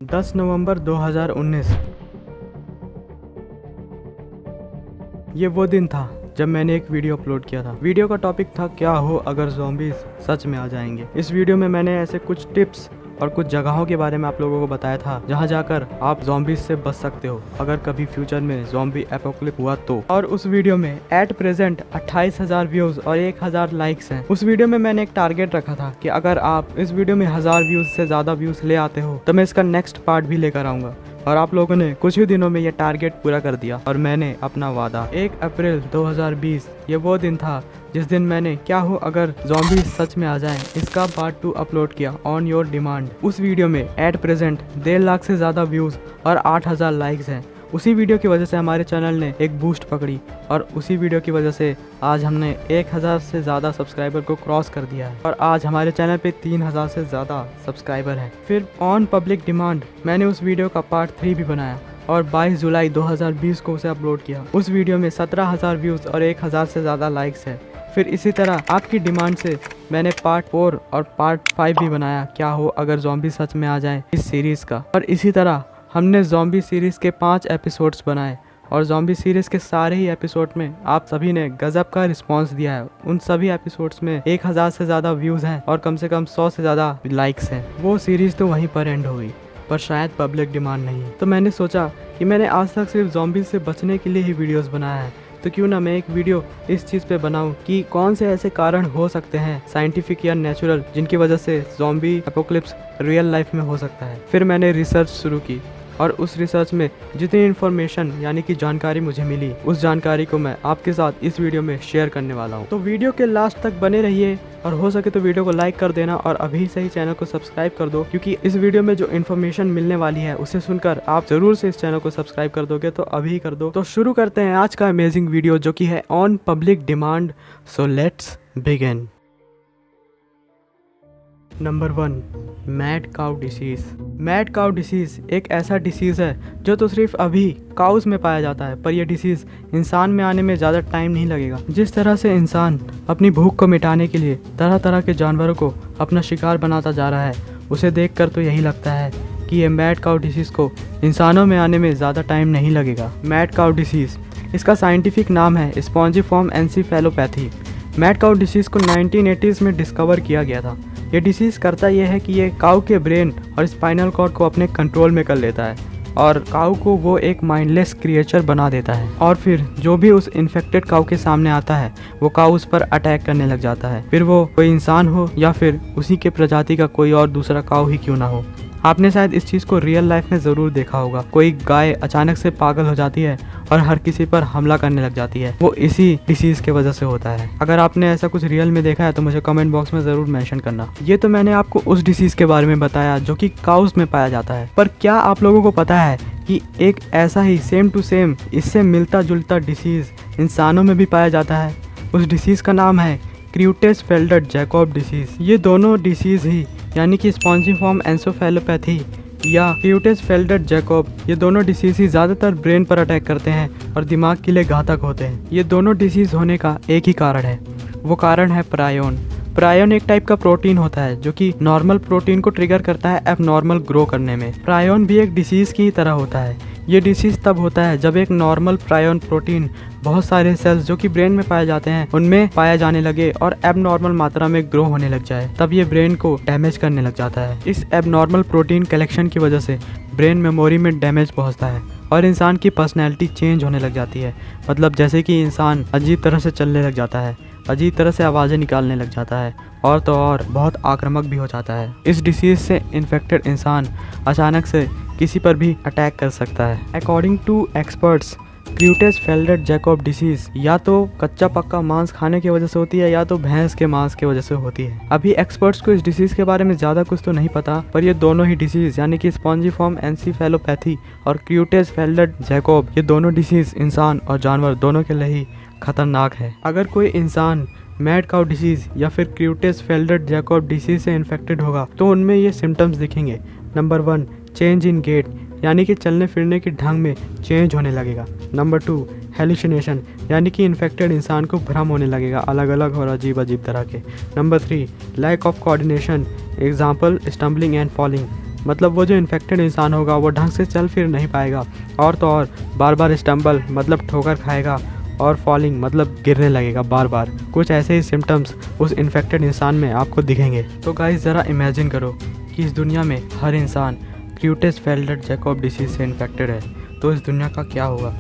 10 नवंबर 2019 ये वो दिन था जब मैंने एक वीडियो अपलोड किया था। वीडियो का टॉपिक था क्या हो अगर ज़ॉम्बीज़ सच में आ जाएंगे। इस वीडियो में मैंने ऐसे कुछ टिप्स और कुछ जगहों के बारे में आप लोगों को बताया था जहां जाकर आप ज़ॉम्बीज़ से बच सकते हो अगर कभी फ्यूचर में ज़ॉम्बी एपोकलिप्स हुआ तो। और उस वीडियो में एट प्रेजेंट 28,000 व्यूज़ और 1,000 लाइक्स हैं। उस वीडियो में मैंने एक टारगेट रखा था कि अगर आप इस वीडियो में 1000 व्यूज़ से ज़्यादा व्यूज़ ले आते हो तो मैं इसका नेक्स्ट पार्ट भी लेकर आऊँगा। और आप लोगों ने कुछ ही दिनों में ये टारगेट पूरा कर दिया और मैंने अपना वादा 1 अप्रैल 2020 ये वो दिन था जिस दिन मैंने क्या हो अगर ज़ॉम्बी सच में आ जाएं इसका पार्ट 2 अपलोड किया ऑन योर डिमांड। उस वीडियो में एट प्रेजेंट 1.5 लाख से ज़्यादा व्यूज़ और 8,000 लाइक्स हैं। उसी वीडियो की वजह से हमारे चैनल ने एक बूस्ट पकड़ी और उसी वीडियो की वजह से आज हमने 1,000 से ज़्यादा सब्सक्राइबर को क्रॉस कर दिया है और आज हमारे चैनल पे 3,000 से ज़्यादा सब्सक्राइबर हैं। फिर ऑन पब्लिक डिमांड मैंने उस वीडियो का पार्ट 3 भी बनाया और 22 जुलाई 2020 को उसे अपलोड किया। उस वीडियो में 17,000 व्यूज़ और 1,000 से ज़्यादा लाइक्स है। फिर इसी तरह आपकी डिमांड से मैंने पार्ट 4 और पार्ट 5 भी बनाया क्या हो अगर ज़ॉम्बी सच में आ जाए इस सीरीज़ का। और इसी तरह हमने ज़ॉम्बी सीरीज़ के 5 एपिसोड्स बनाए और ज़ॉम्बी सीरीज़ के सारे ही एपिसोड में आप सभी ने गजब का रिस्पांस दिया है। उन सभी एपिसोड्स में 1,000 से ज़्यादा व्यूज़ हैं और कम से कम 100 से ज़्यादा लाइक्स हैं। वो सीरीज़ तो वहीं पर एंड हो गई पर शायद पब्लिक डिमांड नहीं। तो मैंने सोचा कि मैंने आज तक सिर्फ ज़ॉम्बी से बचने के लिए ही वीडियोज़ बनाया है तो क्यों ना मैं एक वीडियो इस चीज़ पे बनाऊं कि कौन से ऐसे कारण हो सकते हैं साइंटिफिक या नेचुरल जिनकी वजह से ज़ॉम्बी एपोकलिप्स रियल लाइफ में हो सकता है। फिर मैंने रिसर्च शुरू की और उस रिसर्च में जितनी इन्फॉर्मेशन यानी कि जानकारी मुझे मिली उस जानकारी को मैं आपके साथ इस वीडियो में शेयर करने वाला हूँ। तो वीडियो के लास्ट तक बने रहिए और हो सके तो वीडियो को लाइक कर देना और अभी से ही चैनल को सब्सक्राइब कर दो क्योंकि इस वीडियो में जो इन्फॉर्मेशन मिलने वाली है उसे सुनकर आप जरूर से इस चैनल को सब्सक्राइब कर दोगे तो अभी कर दो। तो शुरू करते हैं आज का अमेजिंग वीडियो जो कि है on public demand. So let's begin. Number 1, mad cow disease. Mad cow disease एक ऐसा डिसीज़ है जो तो सिर्फ अभी काउस में पाया जाता है पर यह डिसीज़ इंसान में आने में ज़्यादा टाइम नहीं लगेगा। जिस तरह से इंसान अपनी भूख को मिटाने के लिए तरह तरह के जानवरों को अपना शिकार बनाता जा रहा है उसे देखकर तो यही लगता है कि ये मैड काउ डिसीज़ को इंसानों में आने में ज़्यादा टाइम नहीं लगेगा। मैड काउ डिसीज़ इसका साइंटिफिक नाम है spongiform encephalopathy. Mad cow disease को 1980s में डिस्कवर किया गया था। ये डिसीज़ करता यह है कि ये काऊ के ब्रेन और स्पाइनल कॉर्ड को अपने कंट्रोल में कर लेता है और काऊ को वो एक माइंडलेस क्रिएचर बना देता है और फिर जो भी उस इन्फेक्टेड काऊ के सामने आता है वो काऊ उस पर अटैक करने लग जाता है। फिर वो कोई इंसान हो या फिर उसी के प्रजाति का कोई और दूसरा काऊ ही क्यों ना हो। आपने शायद इस चीज़ को रियल लाइफ में ज़रूर देखा होगा। कोई गाय अचानक से पागल हो जाती है और हर किसी पर हमला करने लग जाती है, वो इसी डिसीज़ के वजह से होता है। अगर आपने ऐसा कुछ रियल में देखा है तो मुझे कमेंट बॉक्स में ज़रूर मेंशन करना। ये तो मैंने आपको उस डिसीज़ के बारे में बताया जो कि काउस में पाया जाता है, पर क्या आप लोगों को पता है कि एक ऐसा ही सेम टू सेम इससे मिलता जुलता डिसीज़ इंसानों में भी पाया जाता है। उस डिसीज़ का नाम है क्यूटेस-फेल्डर-जैकोब डिसीज़। ये दोनों डिसीज़ ही यानी कि स्पॉन्जिफॉर्म एन्सेफेलोपैथी या क्यूटेस-फेल्डर-जैकोब ये दोनों डिसीज़ ही ज़्यादातर ब्रेन पर अटैक करते हैं और दिमाग के लिए घातक होते हैं। ये दोनों डिसीज़ होने का एक ही कारण है, वो कारण है प्रायोन। प्रायोन एक टाइप का प्रोटीन होता है जो कि नॉर्मल प्रोटीन को ट्रिगर करता है एबनॉर्मल ग्रो करने में। प्रायोन भी एक डिसीज़ की ही तरह होता है। ये डिसीज़ तब होता है जब एक नॉर्मल प्रायोन प्रोटीन बहुत सारे सेल्स जो कि ब्रेन में पाए जाते हैं उनमें पाया जाने लगे और एबनॉर्मल मात्रा में ग्रो होने लग जाए, तब ये ब्रेन को डैमेज करने लग जाता है। इस एबनॉर्मल प्रोटीन कलेक्शन की वजह से ब्रेन मेमोरी में डैमेज पहुंचता है और इंसान की पर्सनैलिटी चेंज होने लग जाती है। मतलब जैसे कि इंसान अजीब तरह से चलने लग जाता है, अजीब तरह से आवाज़ें निकालने लग जाता है और तो और बहुत आक्रामक भी हो जाता है। इस डिसीज़ से इन्फेक्टेड इंसान अचानक से किसी पर भी अटैक कर सकता है। अकॉर्डिंग टू एक्सपर्ट्स क्यूटेस-फेल्डर-जैकोब डिसीज़ या तो कच्चा पक्का मांस खाने की वजह से होती है या तो भैंस के मांस की वजह से होती है। अभी एक्सपर्ट्स को इस डिसीज़ के बारे में ज़्यादा कुछ तो नहीं पता पर ये दोनों ही डिसीज़ यानी कि स्पॉन्जिफॉर्म एन्सेफेलोपैथी और क्यूटेस-फेल्डर-जैकोब ये दोनों डिसीज़ इंसान और जानवर दोनों के लिए ही खतरनाक है। अगर कोई इंसान मैड काउ डिसीज़ या फिर क्यूटेस-फेल्डर-जैकोब डिसीज़ से इन्फेक्टेड होगा तो उनमें ये सिम्टम्स दिखेंगे। नंबर 1, चेंज इन गेट यानी कि चलने फिरने के ढंग में चेंज होने लगेगा। नंबर 2, हेलुसिनेशन यानी कि इन्फेक्टेड इंसान को भ्रम होने लगेगा अलग अलग और अजीब अजीब तरह के। Number 3, lack of coordination example stumbling and falling मतलब वो जो इन्फेक्टेड इंसान होगा वो ढंग से चल फिर नहीं पाएगा, और तो और बार बार स्टम्बल मतलब ठोकर खाएगा, और फॉलिंग मतलब गिरने लगेगा बार बार। कुछ ऐसे ही सिम्टम्स उस इन्फेक्टेड इंसान में आपको दिखेंगे। तो गाइस ज़रा इमेजिन करो कि इस दुनिया में हर इंसान क्यूटेस-फेल्डेर-जैकोब डिसीज़ से इन्फेक्टेड है, तो इस दुनिया का क्या होगा।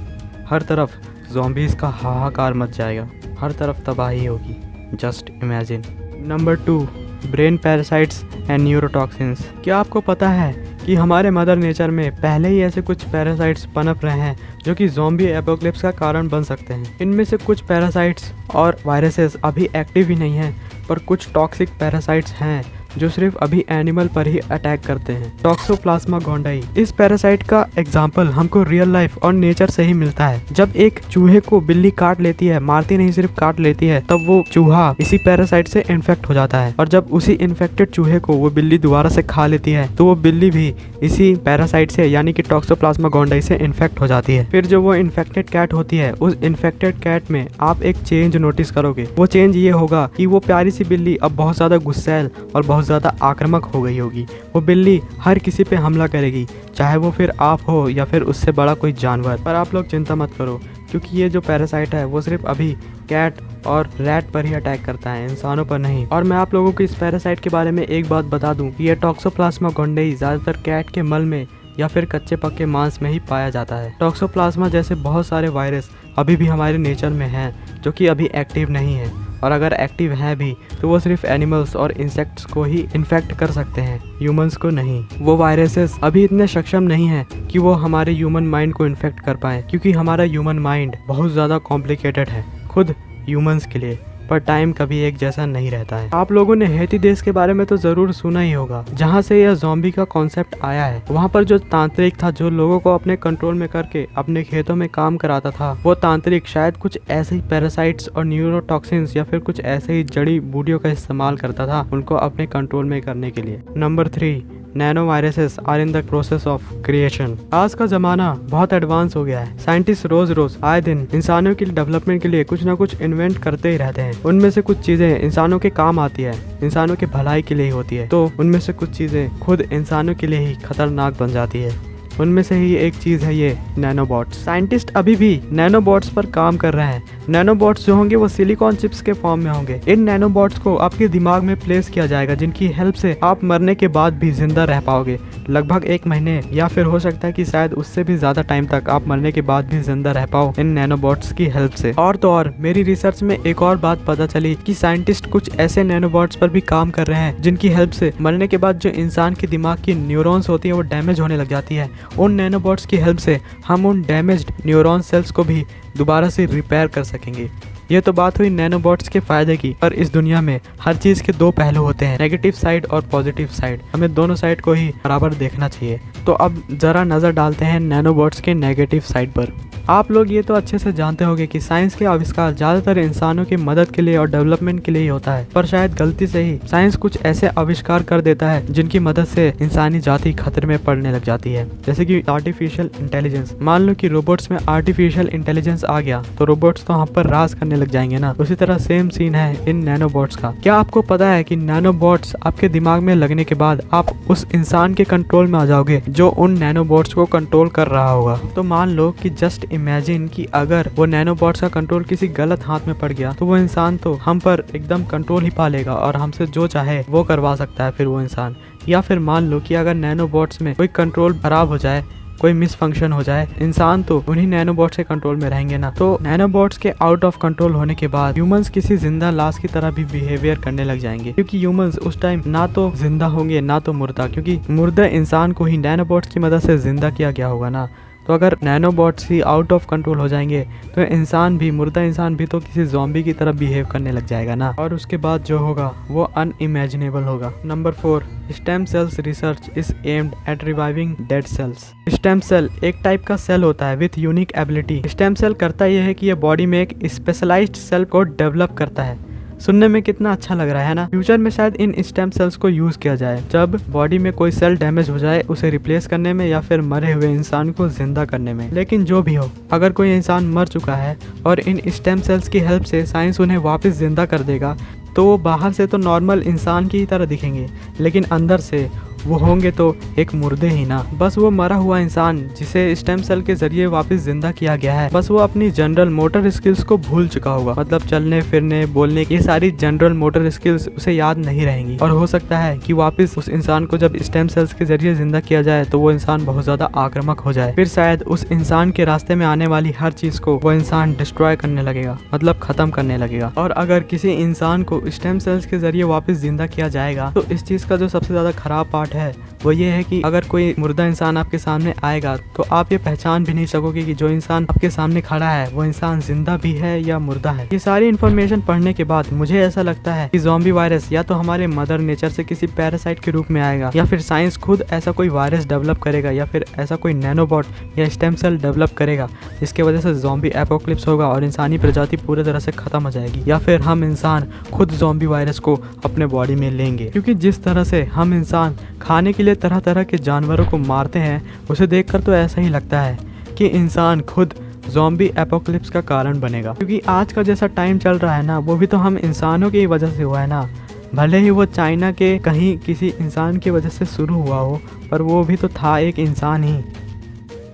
हर तरफ ज़ॉम्बीज़ का हाहाकार मच जाएगा, हर तरफ तबाही होगी। Just imagine. Number 2, brain parasites and neurotoxins. क्या आपको पता है कि हमारे मदर नेचर में पहले ही ऐसे कुछ पैरासाइट्स पनप रहे हैं जो कि ज़ॉम्बी एपोकलिप्स का कारण बन सकते हैं। इनमें से कुछ पैरासाइट्स और वायरसेस अभी एक्टिव ही नहीं हैं, पर कुछ टॉक्सिक पैरासाइट्स हैं जो सिर्फ अभी एनिमल पर ही अटैक करते हैं। टॉक्सोप्लाज्मा गोंडाई, इस पैरासाइट का एग्जाम्पल हमको रियल लाइफ और नेचर से ही मिलता है। जब एक चूहे को बिल्ली काट लेती है, मारती नहीं सिर्फ काट लेती है, तब वो चूहा इसी पैरासाइट से इन्फेक्ट हो जाता है, और जब उसी इन्फेक्टेड चूहे को वो बिल्ली दोबारा से खा लेती है तो वो बिल्ली भी इसी पैरासाइट से यानी कि टॉक्सोप्लाज्मा गोंडाई से इन्फेक्ट हो जाती है। फिर जो वो इन्फेक्टेड कैट होती है, उस इन्फेक्टेड कैट में आप एक चेंज नोटिस करोगे। वो चेंज ये होगा कि वो प्यारी सी बिल्ली अब बहुत ज्यादा गुस्सैल और बहुत ज़्यादा आक्रामक हो गई होगी। वो बिल्ली हर किसी पे हमला करेगी, चाहे वो फिर आप हो या फिर उससे बड़ा कोई जानवर। पर आप लोग चिंता मत करो, क्योंकि ये जो पैरासाइट है वो सिर्फ अभी कैट और रैट पर ही अटैक करता है, इंसानों पर नहीं। और मैं आप लोगों को इस पैरासाइट के बारे में एक बात बता दूं कि ये टॉक्सोप्लाज्मा गोंडाई ज़्यादातर कैट के मल में या फिर कच्चे पक्के मांस में ही पाया जाता है। टॉक्सोप्लाज्मा जैसे बहुत सारे वायरस अभी भी हमारे नेचर में हैं जो कि अभी एक्टिव नहीं है, और अगर एक्टिव हैं भी तो वो सिर्फ एनिमल्स और इंसेक्ट्स को ही इन्फेक्ट कर सकते हैं, ह्यूमंस को नहीं। वो वायरसेस अभी इतने सक्षम नहीं हैं कि वो हमारे ह्यूमन माइंड को इन्फेक्ट कर पाए, क्योंकि हमारा ह्यूमन माइंड बहुत ज़्यादा कॉम्प्लिकेटेड है खुद ह्यूमंस के लिए। पर टाइम कभी एक जैसा नहीं रहता है। आप लोगों ने हैती देश के बारे में तो जरूर सुना ही होगा, जहाँ से यह ज़ॉम्बी का कॉन्सेप्ट आया है। वहाँ पर जो तांत्रिक था जो लोगों को अपने कंट्रोल में करके अपने खेतों में काम कराता था, वो तांत्रिक शायद कुछ ऐसे ही पैरासाइट्स और न्यूरोटॉक्सिन्स या फिर कुछ ऐसे ही जड़ी बूटियों का इस्तेमाल करता था उनको अपने कंट्रोल में करने के लिए। Number 3, nano viruses are in the process of creation. आज का जमाना बहुत एडवांस हो गया है। साइंटिस्ट रोज रोज आए दिन इंसानों की डेवलपमेंट के लिए कुछ ना कुछ इन्वेंट करते ही रहते हैं। उनमें से कुछ चीजें इंसानों के काम आती है, इंसानों के भलाई के लिए ही होती है, तो उनमें से कुछ चीजें खुद इंसानों के लिए ही खतरनाक बन जाती है। उनमें से ही एक चीज़ है ये नैनोबॉट्स। साइंटिस्ट अभी भी नैनोबॉट्स पर काम कर रहे हैं। नैनोबॉट्स जो होंगे वो सिलिकॉन चिप्स के फॉर्म में होंगे। इन नैनोबॉट्स को आपके दिमाग में प्लेस किया जाएगा, जिनकी हेल्प से आप मरने के बाद भी जिंदा रह पाओगे, लगभग 1 महीने या फिर हो सकता है कि शायद उससे भी ज्यादा टाइम तक आप मरने के बाद भी जिंदा रह पाओ इन नैनोबॉट्स की हेल्प से। और तो और मेरी रिसर्च में एक और बात पता चली कि साइंटिस्ट कुछ ऐसे नैनोबॉट्स पर भी काम कर रहे हैं जिनकी हेल्प से मरने के बाद जो इंसान के दिमाग की न्यूरॉन्स होती है वो डैमेज होने लग जाती है। उन नैनोबॉट्स की हेल्प से हम उन डैमेज्ड न्यूरॉन सेल्स को भी दोबारा से रिपेयर कर सकेंगे। ये तो बात हुई नैनोबॉट्स के फायदे की, पर इस दुनिया में हर चीज के 2 पहलू होते हैं, नेगेटिव साइड और पॉजिटिव साइड। हमें दोनों साइड को ही बराबर देखना चाहिए। तो अब जरा नजर डालते हैं नैनोबॉट्स के नेगेटिव साइड पर। आप लोग ये तो अच्छे से जानते होंगे कि साइंस के आविष्कार ज्यादातर इंसानों की मदद के लिए और डेवलपमेंट के लिए ही होता है, पर शायद गलती से ही साइंस कुछ ऐसे आविष्कार कर देता है जिनकी मदद से इंसानी जाति खतरे में पड़ने लग जाती है। जैसे कि आर्टिफिशियल इंटेलिजेंस। मान लो कि रोबोट्स में आर्टिफिशियल इंटेलिजेंस आ गया तो रोबोट्स तो हम पर राज करने लग जाएंगे ना। उसी तरह सेम सीन है इन नैनोबॉट्स का। क्या आपको पता है कि नैनोबॉट्स आपके दिमाग में लगने के बाद आप उस इंसान के कंट्रोल में आ जाओगे जो उन नैनोबॉट्स को कंट्रोल कर रहा होगा। तो मान लो कि जस्ट इमेजिन कि अगर वो नैनोबॉट्स का कंट्रोल किसी गलत हाथ में पड़ गया तो वो इंसान तो हम पर एकदम कंट्रोल ही पा लेगा और हमसे जो चाहे वो करवा सकता है फिर वो इंसान। या फिर मान लो कि अगर नैनोबॉट्स में कोई कंट्रोल खराब हो जाए, कोई मिस फंक्शन हो जाए, इंसान तो उन्हीं नैनोबॉट्स के कंट्रोल में रहेंगे ना। तो नैनोबॉट्स के आउट ऑफ कंट्रोल होने के बाद ह्यूमंस किसी जिंदा लाश की तरह भी बिहेवियर करने लग जाएंगे, क्योंकि ह्यूमंस उस टाइम ना तो जिंदा होंगे ना तो मुर्दा, क्योंकि मुर्दा इंसान को ही नैनोबॉट्स की मदद से जिंदा किया गया होगा ना। तो अगर nanobots he out of control हो जाएंगे तो इंसान भी, मुर्दा इंसान भी तो किसी ज़ॉम्बी की तरह बिहेव करने लग जाएगा ना, और उसके बाद जो होगा वो अनइमेजिनेबल होगा। Number 4, stem cells research is aimed at reviving dead cells. Stem cell एक टाइप का सेल होता है with unique ability. Stem cell करता यह है कि यह बॉडी में एक स्पेशलाइज्ड सेल को डेवलप करता है। सुनने में कितना अच्छा लग रहा है ना। फ्यूचर में शायद इन स्टेम सेल्स को यूज किया जाए जब बॉडी में कोई सेल डैमेज हो जाए, उसे रिप्लेस करने में या फिर मरे हुए इंसान को जिंदा करने में। लेकिन जो भी हो, अगर कोई इंसान मर चुका है और इन स्टेम सेल्स की हेल्प से साइंस उन्हें वापस जिंदा कर देगा तो वो बाहर से तो नॉर्मल इंसान की ही तरह दिखेंगे, लेकिन अंदर से वो होंगे तो एक मुर्दे ही ना, बस वो मरा हुआ इंसान जिसे स्टेम सेल के जरिए वापस जिंदा किया गया है, बस वो अपनी जनरल मोटर स्किल्स को भूल चुका होगा। मतलब चलने फिरने बोलने ये सारी जनरल मोटर स्किल्स उसे याद नहीं रहेंगी और हो सकता है कि वापस उस इंसान को जब स्टेम सेल्स के जरिए जिंदा किया जाए तो वो इंसान बहुत ज्यादा आक्रामक हो जाए। फिर शायद उस इंसान के रास्ते में आने वाली हर चीज को वो इंसान डिस्ट्रॉय करने लगेगा, मतलब खत्म करने लगेगा। और अगर किसी इंसान को स्टेम सेल्स के जरिए वापस जिंदा किया जाएगा तो इस चीज का जो सबसे ज्यादा खराब पार्ट है वो ये है कि अगर कोई मुर्दा इंसान आपके सामने आएगा तो आप ये पहचान भी नहीं सकोगे कि जो इंसान आपके सामने खड़ा है वो इंसान जिंदा भी है या मुर्दा है। ये सारी इन्फॉर्मेशन पढ़ने के बाद मुझे ऐसा लगता है कि ज़ॉम्बी वायरस या तो हमारे मदर नेचर से किसी पैरासाइट के रूप में आएगा, या फिर साइंस खुद ऐसा कोई वायरस डेवलप करेगा, या फिर ऐसा कोई नैनोबॉट या स्टेम सेल डेवलप करेगा जिसके वजह से ज़ॉम्बी एपोक्लिप्स होगा और इंसानी प्रजाति पूरी तरह से खत्म हो जाएगी, या फिर हम इंसान खुद ज़ॉम्बी वायरस को अपने बॉडी में लेंगे। क्योंकि जिस तरह से हम इंसान खाने के लिए तरह तरह के जानवरों को मारते हैं उसे देखकर तो ऐसा ही लगता है कि इंसान खुद ज़ॉम्बी एपोक्लिप्स का कारण बनेगा। क्योंकि आज का जैसा टाइम चल रहा है ना, वो भी तो हम इंसानों की वजह से हुआ है ना। भले ही वो चाइना के कहीं किसी इंसान की वजह से शुरू हुआ हो, पर वो भी तो था एक इंसान ही।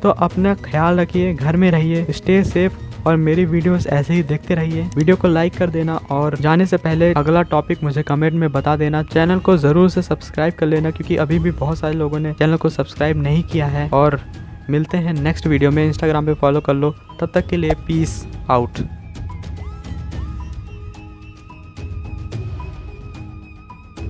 तो अपना ख्याल रखिए, घर में रहिए, स्टे सेफ और मेरी वीडियोस ऐसे ही देखते रहिए। वीडियो को लाइक कर देना और जाने से पहले अगला टॉपिक मुझे कमेंट में बता देना। चैनल को ज़रूर से सब्सक्राइब कर लेना क्योंकि अभी भी बहुत सारे लोगों ने चैनल को सब्सक्राइब नहीं किया है। और मिलते हैं नेक्स्ट वीडियो में। इंस्टाग्राम पे फॉलो कर लो। तब तक के लिए पीस आउट।